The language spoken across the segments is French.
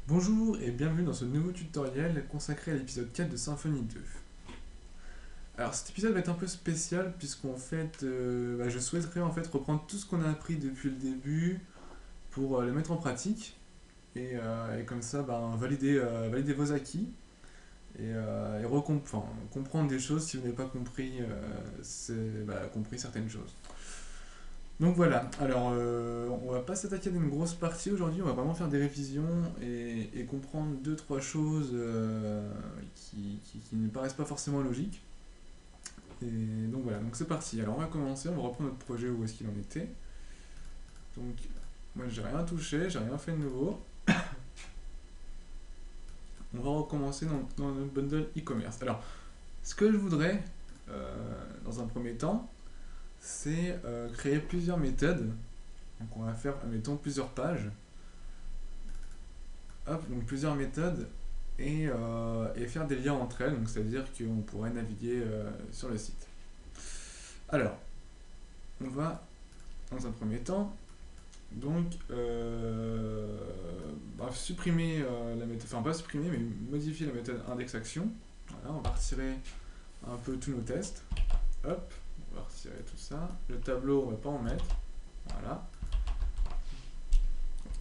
Bonjour et bienvenue dans ce nouveau tutoriel consacré à l'épisode 4 de Symfony 2. Alors cet épisode va être un peu spécial puisqu'en fait je souhaiterais en fait reprendre tout ce qu'on a appris depuis le début pour le mettre en pratique et comme ça valider vos acquis et comprendre des choses si vous n'avez pas compris certaines choses. Donc voilà, alors on va pas s'attaquer à une grosse partie aujourd'hui, on va vraiment faire des révisions et comprendre deux trois choses qui ne paraissent pas forcément logiques. Et donc voilà, donc c'est parti. Alors on va commencer, on va reprendre notre projet où est-ce qu'il en était. Donc moi j'ai rien touché, j'ai rien fait de nouveau. On va recommencer dans notre bundle e-commerce. Alors ce que je voudrais dans un premier temps, c'est créer plusieurs méthodes. Donc on va faire, mettons, plusieurs pages. Hop, donc plusieurs méthodes et faire des liens entre elles, donc c'est-à-dire qu'on pourrait naviguer sur le site. Alors, on va dans un premier temps donc supprimer la méthode, enfin pas supprimer mais modifier la méthode index action. Voilà, on va retirer un peu tous nos tests. Hop, on va retirer tout ça. Le tableau, on va pas en mettre. Voilà.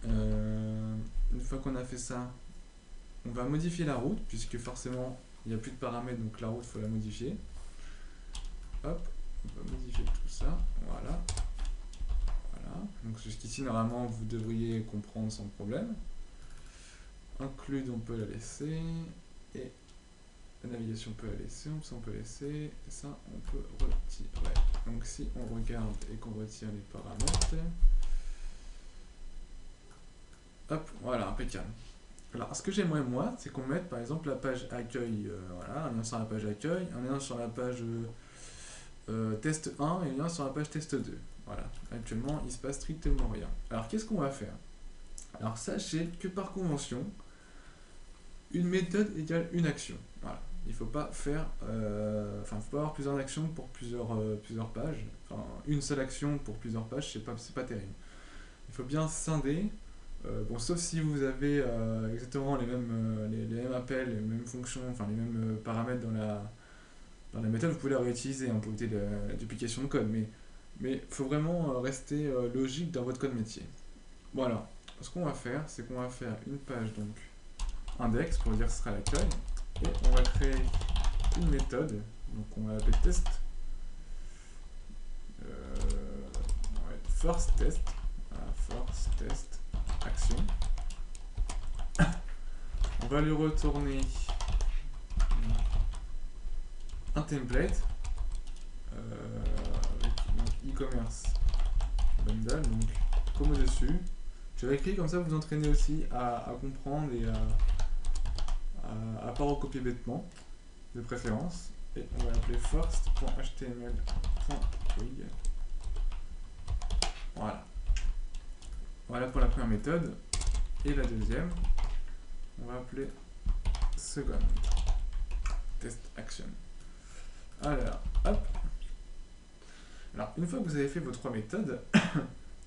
Une fois qu'on a fait ça, on va modifier la route, puisque forcément il n'y a plus de paramètres, donc la route il faut la modifier. Hop, on va modifier tout ça, voilà. Voilà. Donc jusqu'ici normalement vous devriez comprendre sans problème. Include on peut la laisser, et la navigation on peut la laisser, ça on peut laisser, et ça on peut retirer. Donc si on regarde et qu'on retire les paramètres, hop, voilà, impeccable. Alors, ce que j'aimerais moi, c'est qu'on mette par exemple la page accueil, voilà, un lien sur la page accueil, un lien sur la page test 1 et un lien sur la page test 2. Voilà, actuellement il se passe strictement rien. Alors, qu'est-ce qu'on va faire? Alors, sachez que par convention, une méthode égale une action. Voilà, il ne faut pas faire, faut pas avoir plusieurs actions pour plusieurs pages. Enfin, une seule action pour plusieurs pages, c'est pas terrible. Il faut bien scinder. Bon, sauf si vous avez exactement les mêmes appels, les mêmes fonctions, enfin les mêmes paramètres dans la méthode, vous pouvez la réutiliser pour éviter la duplication de code. Mais faut vraiment rester logique dans votre code métier. Bon alors, ce qu'on va faire, c'est qu'on va faire une page donc index pour dire que ce sera l'accueil, et on va créer une méthode, donc on va l'appeler test, first test, voilà, first test action. On va lui retourner un template avec e-commerce bundle, donc comme au-dessus. Je vais écrire comme ça, vous entraînez aussi à comprendre et à pas recopier bêtement, de préférence. Et on va l'appeler first.html.twig. Voilà. Voilà pour la première méthode. Et la deuxième, on va appeler second test action. Alors, hop. Alors, une fois que vous avez fait vos trois méthodes,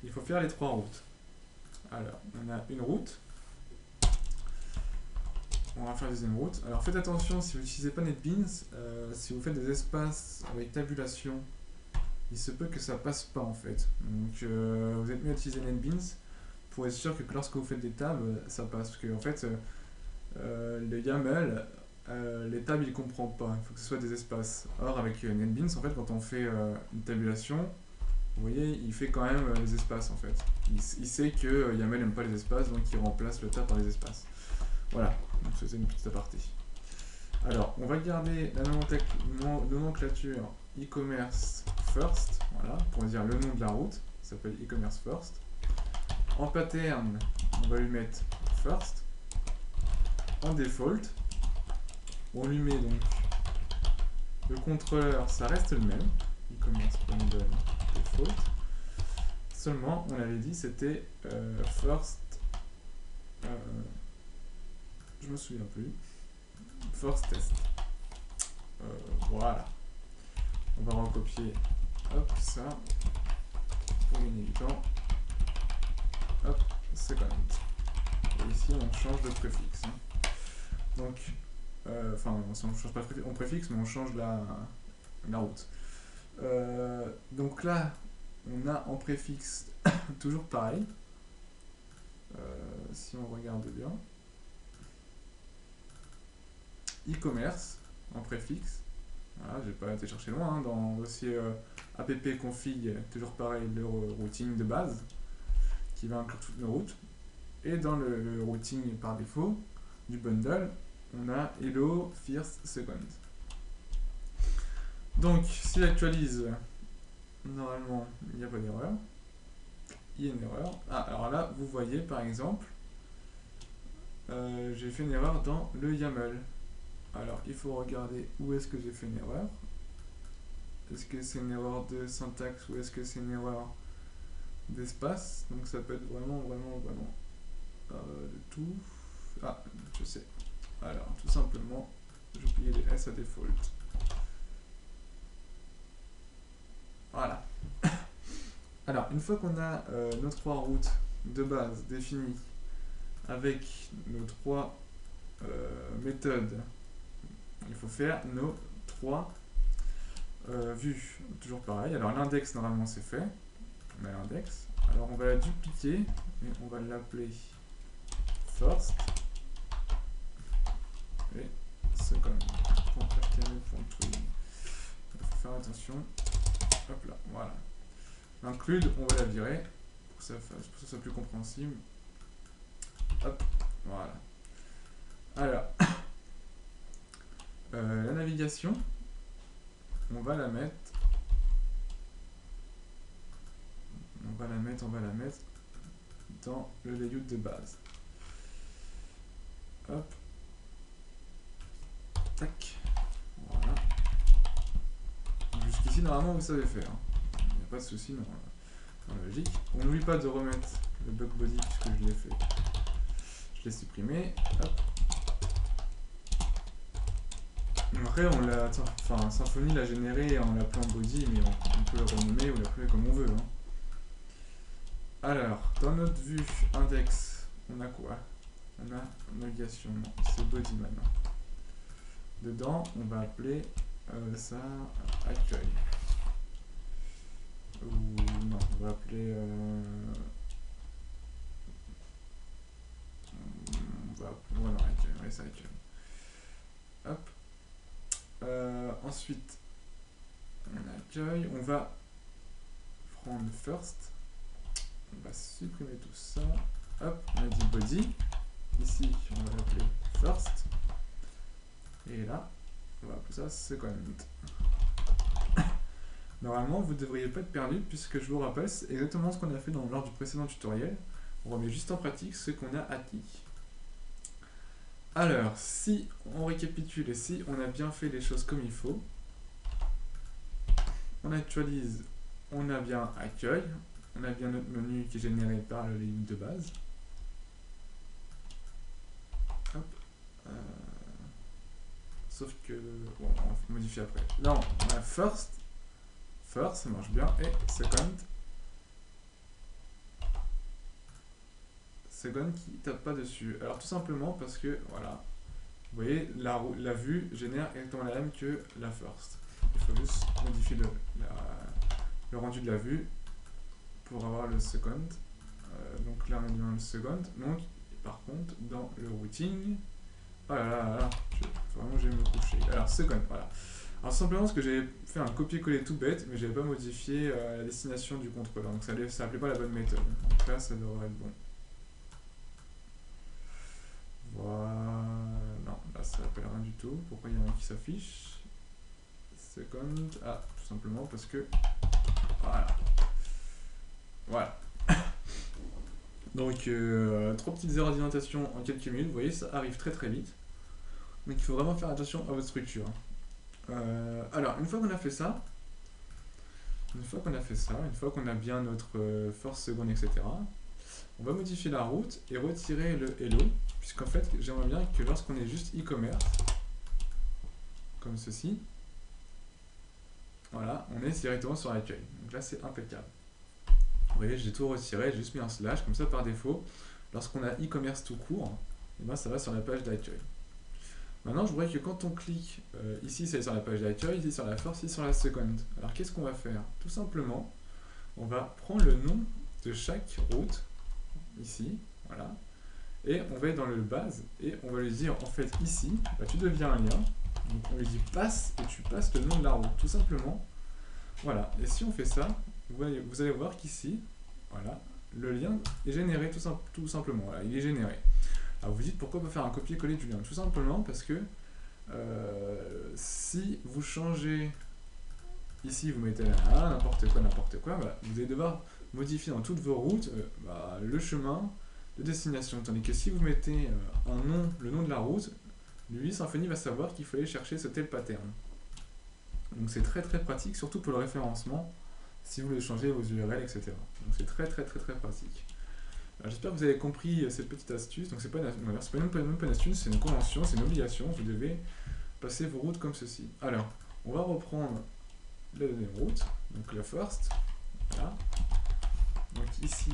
il faut faire les trois routes. Alors, on a une route. On va faire la deuxième route. Alors, faites attention, si vous n'utilisez pas NetBeans, si vous faites des espaces avec tabulation, il se peut que ça passe pas en fait. Donc, vous êtes mieux à utiliser NetBeans pour être sûr que lorsque vous faites des tables, ça passe. Parce que, en fait, le YAML, les tables, il ne comprend pas. Il faut que ce soit des espaces. Or, avec NetBeans, en fait, quand on fait une tabulation, vous voyez, il fait quand même les espaces en fait. Il sait que YAML n'aime pas les espaces, donc il remplace le tab par les espaces. Voilà, donc c'est une petite aparté. Alors, on va garder la nomenclature e-commerce first, voilà, pour dire le nom de la route, ça s'appelle e-commerce first. En pattern, on va lui mettre first. En default, on lui met donc le contrôleur, ça reste le même, e-commerce bundle default. Seulement, on avait dit, c'était first. Je me souviens plus. First test. Voilà. On va recopier. Hop, ça. Pour gagner du temps. Hop, second. Et ici, on change de préfixe. Hein. Donc, enfin, on ne change pas on préfixe, mais on change la route. Donc là, on a en préfixe toujours pareil. Si on regarde bien, e-commerce en préfixe. Voilà, j'ai pas été chercher loin. Hein, dans le dossier app config, toujours pareil, le routing de base qui va inclure toutes nos routes. Et dans le routing par défaut du bundle, on a hello, first, second. Donc, si j'actualise, normalement, il n'y a pas d'erreur. Il y a une erreur. Ah, alors là, vous voyez par exemple, j'ai fait une erreur dans le YAML. Alors, il faut regarder où est-ce que j'ai fait une erreur. Est-ce que c'est une erreur de syntaxe ou est-ce que c'est une erreur d'espace? Donc ça peut être vraiment de tout. Ah, je sais. Alors, tout simplement, j'ai oublié les S à default. Voilà. Alors, une fois qu'on a nos trois routes de base définies avec nos trois méthodes, il faut faire nos trois vues. Toujours pareil. Alors, l'index, normalement, c'est fait. On a l'index. Alors, on va la dupliquer et on va l'appeler first et second.html.twig. Il faut faire attention. Hop là, voilà. L'include, on va la virer pour que ça soit plus compréhensible. Hop, voilà. Alors, la navigation, on va la mettre dans le layout de base. Hop. Tac. Voilà. Jusqu'ici, normalement, vous savez faire. Il n'y a pas de souci dans la logique. On n'oublie pas de remettre le bug body puisque je l'ai fait. Je l'ai supprimé. Hop. Après, on l'a, enfin, Symfony l'a généré en l'appelant body, mais on peut le renommer ou l'appeler comme on veut. Hein. Alors, dans notre vue index, on a quoi? On a navigation, non, c'est body maintenant. Dedans, on va appeler ça accueil. Ou non, on va appeler. Voilà, accueil, ouais, ça accueil. Hop. Ensuite, on accueille, on va prendre first. On va supprimer tout ça. Hop, on a dit body. Ici, on va l'appeler first. Et là, on va appeler ça second. Normalement, vous ne devriez pas être perdu puisque je vous rappelle, c'est exactement ce qu'on a fait lors du précédent tutoriel. On remet juste en pratique ce qu'on a acquis. Alors, si on récapitule et si on a bien fait les choses comme il faut, on actualise, on a bien accueil, on a bien notre menu qui est généré par le layout de base. Hop. Sauf que, bon, on va modifier après. Là, on a first, ça marche bien, et second qui tape pas dessus. Alors tout simplement parce que, voilà, vous voyez, la vue génère exactement la même que la first. Il faut juste modifier le rendu de la vue pour avoir le second. Donc là, on est dans le second. Donc, par contre, dans le routing, oh là là là, vraiment je vais me coucher. Alors, second, voilà. Alors, simplement parce que j'avais fait un copier-coller tout bête, mais j'avais pas modifié la destination du contrôleur. Donc, ça n'appelait pas la bonne méthode. Donc là, ça devrait être bon. Voilà. Non, là, ça n'appelle rien du tout. Pourquoi il y en a un qui s'affiche? Second. Ah, tout simplement parce que. Voilà. Voilà. Donc, 3 petites erreurs d'indentation en quelques minutes. Vous voyez, ça arrive très très vite. Donc, il faut vraiment faire attention à votre structure. Alors, une fois qu'on a fait ça, une fois qu'on a bien notre force seconde, etc., on va modifier la route et retirer le hello, puisqu'en fait, j'aimerais bien que lorsqu'on est juste e-commerce, comme ceci, voilà, on est directement sur l'accueil. Donc là, c'est impeccable. Vous voyez, j'ai tout retiré, j'ai juste mis un slash, comme ça par défaut, lorsqu'on a e-commerce tout court, et ben ça va sur la page d'accueil. Maintenant, je voudrais que quand on clique ici, c'est sur la page d'accueil, ici sur la first, ici sur la second. Alors qu'est-ce qu'on va faire? Tout simplement, on va prendre le nom de chaque route, ici, voilà, et on va être dans le base, et on va lui dire, en fait, ici, bah, tu deviens un lien, donc on lui dit passe, et tu passes le nom de la route, tout simplement. Voilà, et si on fait ça, vous allez voir qu'ici, voilà, le lien est généré tout simplement, voilà, il est généré. Alors vous dites pourquoi pas faire un copier-coller du lien? Tout simplement parce que si vous changez ici, vous mettez n'importe quoi, voilà, vous allez devoir modifier dans toutes vos routes le chemin de destination. Tandis que si vous mettez le nom de la route, lui, Symfony va savoir qu'il faut aller chercher ce tel pattern. Donc c'est très très pratique, surtout pour le référencement, si vous voulez changer vos URL, etc. Donc c'est très pratique. J'espère que vous avez compris cette petite astuce. Donc c'est pas même pas une astuce, c'est une convention, c'est une obligation. Vous devez passer vos routes comme ceci. Alors, on va reprendre la deuxième route, donc la first. Voilà. Donc ici,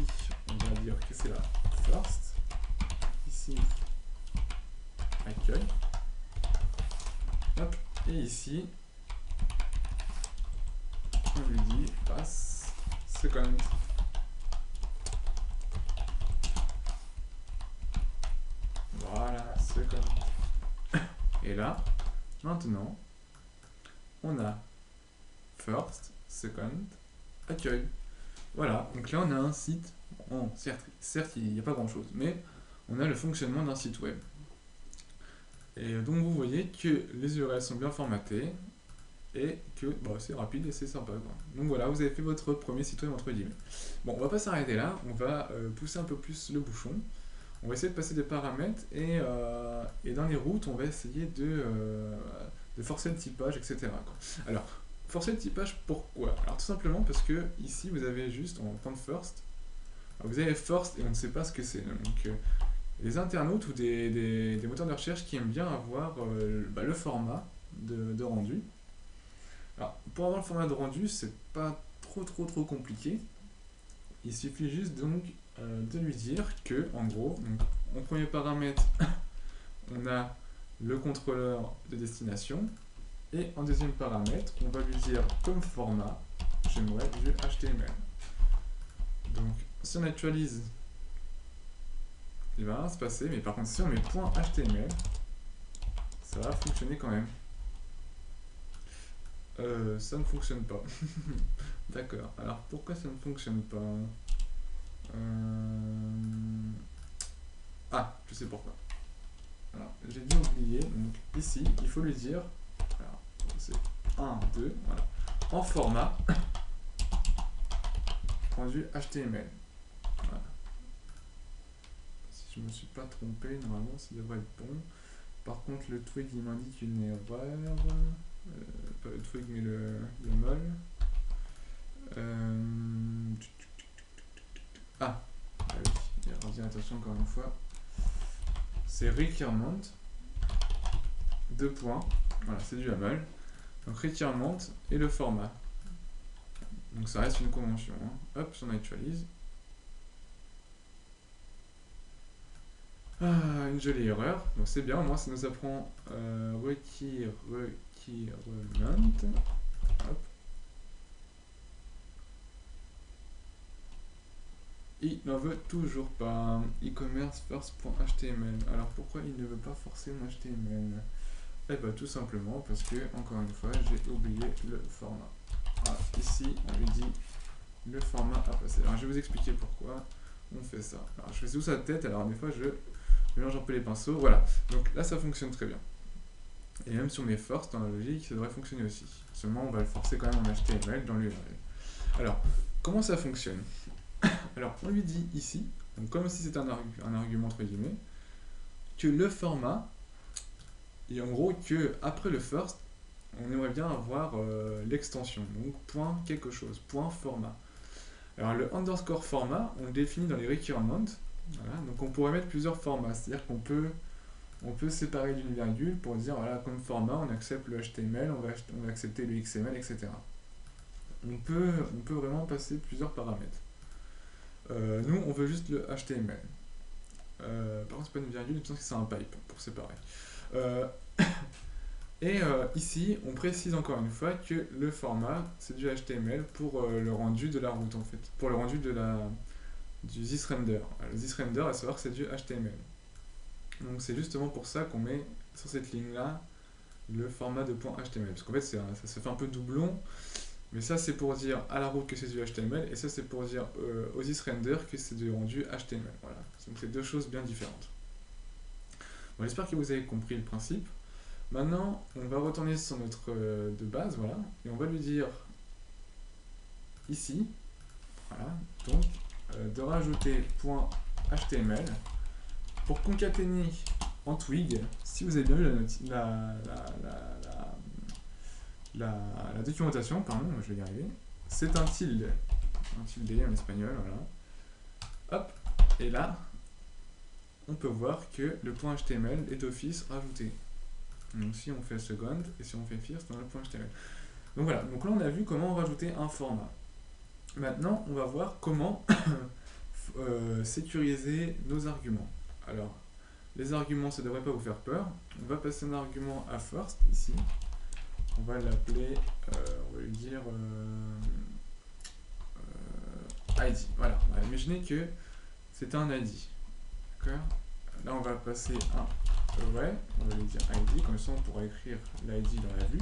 on va dire que c'est la first. Ici, accueil. Hop. Et ici, on lui dit passe second. Voilà, second. Et là, maintenant, on a first, second, accueil. Voilà, donc là on a un site. Bon, certes il n'y a pas grand chose, mais on a le fonctionnement d'un site web. Et donc vous voyez que les URL sont bien formatées et que c'est rapide et c'est sympa, quoi. Donc voilà, vous avez fait votre premier site web entre guillemets. Bon, on va pas s'arrêter là, on va pousser un peu plus le bouchon. On va essayer de passer des paramètres et dans les routes, on va essayer de forcer le typage, etc., quoi. Alors, forcer le typage, pourquoi? Alors tout simplement parce que ici, vous avez juste, on va prendre first. Alors, vous avez first et on ne sait pas ce que c'est. Donc, les internautes ou des moteurs de recherche qui aiment bien avoir le format de rendu. Alors, pour avoir le format de rendu, c'est pas trop compliqué. Il suffit juste donc de lui dire que, en gros, donc, en premier paramètre, on a le contrôleur de destination, et en deuxième paramètre, on va lui dire comme format, j'aimerais du HTML. Donc, si on actualise, il va rien se passer, mais par contre, si on met .html, ça va fonctionner quand même. Ça ne fonctionne pas. D'accord. Alors, pourquoi ça ne fonctionne pas? Ah, je sais pourquoi. Alors, j'ai dû oublier. Donc, ici, il faut lui dire, alors, c'est 1, 2, voilà, en format rendu HTML. Voilà. Si je ne me suis pas trompé, normalement, ça devrait être bon. Par contre, le twig, il m'indique une erreur. Pas le twig, mais le mol. Ah oui, il revient, attention encore une fois. C'est requirement, 2 points, voilà, c'est du YAML. Donc requirement et le format. Donc ça reste une convention. Hein. Hop, on actualise. Ah, une jolie erreur. Donc c'est bien, au moins ça nous apprend requirement. Hop. Il n'en veut toujours pas. E-commerce first.html. Alors pourquoi il ne veut pas forcer mon HTML? Eh bien tout simplement parce que, encore une fois, j'ai oublié le format. Voilà, ici on lui dit le format à passer. Alors je vais vous expliquer pourquoi on fait ça. Alors je fais sous sa tête, alors des fois je mélange un peu les pinceaux. Voilà, donc là ça fonctionne très bien. Et même sur mes forces, dans la logique, ça devrait fonctionner aussi. Seulement on va le forcer quand même en HTML dans l'URL. Alors, comment ça fonctionne? Alors, on lui dit ici, donc comme si c'était un argument entre guillemets, que le format, et en gros que après le first, on aimerait bien avoir l'extension, donc point quelque chose, point format. Alors le underscore format, on le définit dans les requirements, voilà, donc on pourrait mettre plusieurs formats, c'est-à-dire qu'on peut séparer d'une virgule pour dire voilà, comme format on accepte le HTML, on va accepter le XML, etc. On peut vraiment passer plusieurs paramètres. Nous, on veut juste le HTML. Par contre, c'est pas une virgule, je pense que c'est un pipe pour séparer. Euh, ici, on précise encore une fois que le format, c'est du HTML pour le rendu de la route en fait. Pour le rendu du thisRender. Le thisRender, à savoir que c'est du HTML. Donc c'est justement pour ça qu'on met sur cette ligne-là le format de .html. Parce qu'en fait, ça se fait un peu doublon. Mais ça, c'est pour dire à la route que c'est du HTML. Et ça, c'est pour dire au thisRender que c'est du rendu HTML. Voilà. Donc c'est deux choses bien différentes. Bon, j'espère que vous avez compris le principe. Maintenant, on va retourner sur notre de base, voilà, et on va lui dire ici, voilà, donc de rajouter .html pour concaténer en twig. Si vous avez bien vu la documentation, pardon, je vais y arriver, c'est un tilde en espagnol, voilà. Hop, et là, on peut voir que le .html est d'office rajouté. Donc si on fait second et si on fait first, on a le .html. Donc voilà, donc là on a vu comment rajouter un format. Maintenant, on va voir comment sécuriser nos arguments. Alors, les arguments, ça ne devrait pas vous faire peur. On va passer un argument à first, ici. On va l'appeler, on va lui dire ID. Voilà, on va imaginer que c'est un ID. D'accord. Là, on va passer un array, on va lui dire ID, comme ça on pourra écrire l'ID dans la vue.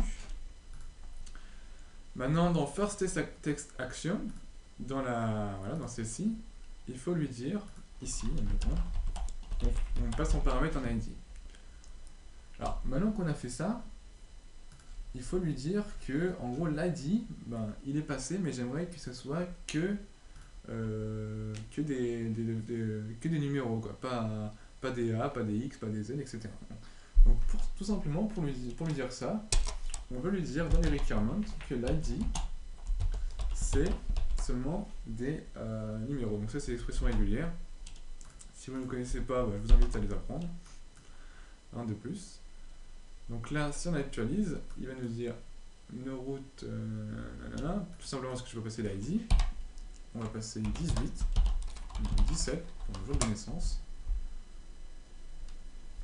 Maintenant, dans first text action, dans celle-ci, il faut lui dire, ici, admettons, on passe en paramètre un ID. Alors, maintenant qu'on a fait ça, il faut lui dire que, en gros, l'ID, ben, il est passé, mais j'aimerais que ce soit que des numéros, quoi. Pas des A, pas des X, pas des Z, etc. Donc, tout simplement, pour lui dire ça, on va lui dire dans les requirements que l'ID, c'est seulement des numéros. Donc ça, c'est l'expression régulière. Si vous ne connaissez pas, bah, je vous invite à les apprendre. Un de plus. Donc là, si on actualise, il va nous dire une route, tout simplement parce que je peux passer l'ID. On va passer 18, 17 pour le jour de naissance.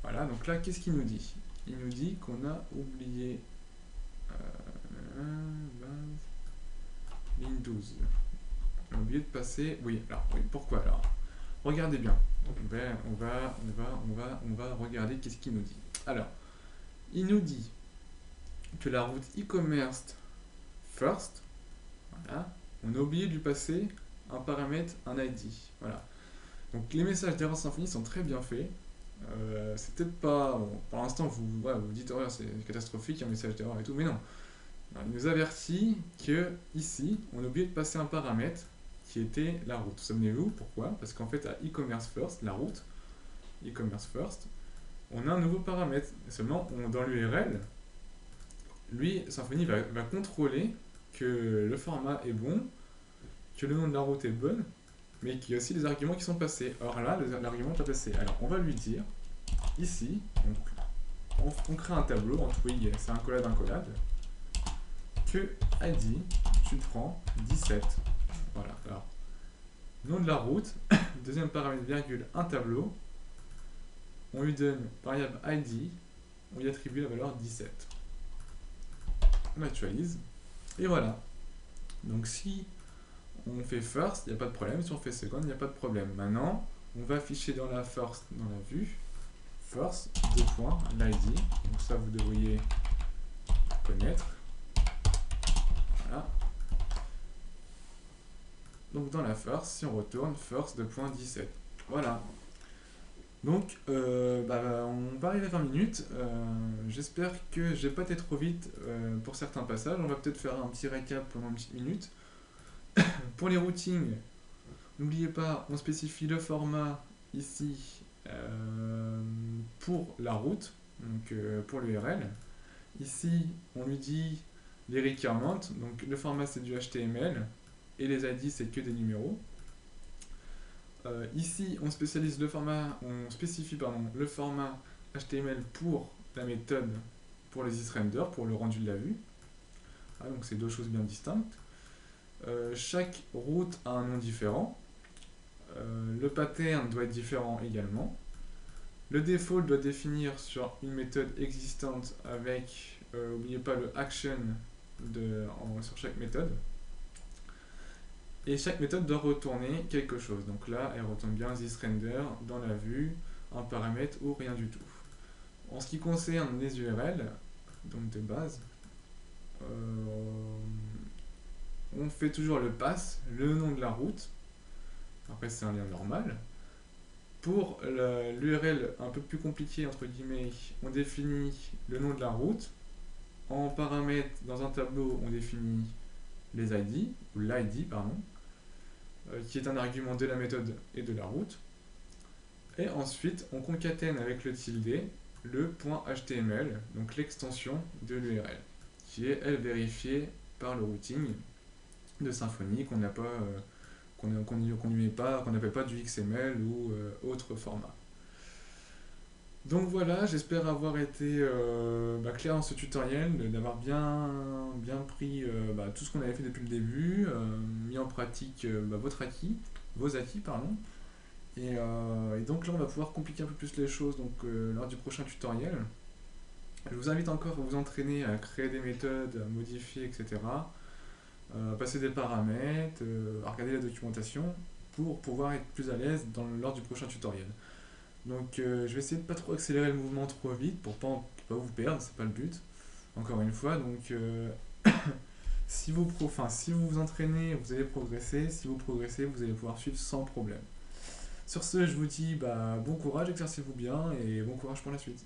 Voilà, donc là, qu'est-ce qu'il nous dit? Il nous dit qu'on a oublié ligne 12. On a oublié de passer. Oui, alors, oui, pourquoi alors? Regardez bien. On va regarder qu'est-ce qu'il nous dit. Alors, il nous dit que la route e-commerce first, voilà, on a oublié de lui passer un paramètre, un ID. Voilà. Donc les messages d'erreur Symfony sont très bien faits. C'est peut-être pas. Bon, pour l'instant, vous dites, oh, c'est catastrophique, un message d'erreur et tout, mais non. Il nous avertit que ici, on a oublié de passer un paramètre qui était la route. Souvenez-vous, pourquoi? Parce qu'en fait, à e-commerce first, la route, e-commerce first, on a un nouveau paramètre. Seulement, dans l'URL, lui, Symfony va contrôler que le format est bon, que le nom de la route est bonne, mais qu'il y a aussi des arguments qui sont passés. Or là, l'argument n'est pas passé. Alors, on va lui dire, ici, on crée un tableau en twig, c'est un collade, que ID, tu prends 17. Voilà, alors, nom de la route, deuxième paramètre, virgule, un tableau, on lui donne variable ID, on lui attribue la valeur 17. On actualise, et voilà. Donc si on fait first, il n'y a pas de problème, si on fait second, il n'y a pas de problème. Maintenant, on va afficher dans la first, dans la vue, first, l'ID, donc ça vous devriez connaître. Voilà. Donc dans la first, si on retourne, first 2.17. Voilà. Donc, on va arriver à 20 minutes. J'espère que j'ai pas été trop vite pour certains passages. On va peut-être faire un petit récap pendant une petite minute. Pour les routings, n'oubliez pas, on spécifie le format ici pour la route, donc pour l'URL. Ici, on lui dit les requirements, donc le format c'est du HTML et les ID c'est que des numéros. Ici, on spécifie le format HTML pour la méthode pour les isRender, pour le rendu de la vue. Ah, donc c'est deux choses bien distinctes. Chaque route a un nom différent. Le pattern doit être différent également. Le default doit définir sur une méthode existante avec, n'oubliez pas le action sur chaque méthode. Et chaque méthode doit retourner quelque chose. Donc là, elle retourne bien thisRender dans la vue, un paramètre ou rien du tout. En ce qui concerne les URL, donc de base, on fait toujours le pass, le nom de la route. Après, c'est un lien normal. Pour l'URL un peu plus compliqué, entre guillemets, on définit le nom de la route. En paramètre, dans un tableau, on définit les ID, ou l'ID, pardon, qui est un argument de la méthode et de la route. Et ensuite, on concatène avec le tilde le .html, donc l'extension de l'URL, qui est, elle, vérifiée par le routing de Symfony qu'on n'a pas, qu'on n'appelle pas du XML ou autre format. Donc voilà, j'espère avoir été clair dans ce tutoriel, d'avoir bien pris tout ce qu'on avait fait depuis le début, mis en pratique vos acquis, pardon. Et donc là, on va pouvoir compliquer un peu plus les choses donc, lors du prochain tutoriel. Je vous invite encore à vous entraîner à créer des méthodes, à modifier, etc. À passer des paramètres, à regarder la documentation pour pouvoir être plus à l'aise lors du prochain tutoriel. Donc je vais essayer de pas trop accélérer le mouvement trop vite pour pas vous perdre, c'est pas le but. Encore une fois, donc si vous vous entraînez, vous allez progresser. Si vous progressez, vous allez pouvoir suivre sans problème. Sur ce, je vous dis bon courage, exercez-vous bien et bon courage pour la suite.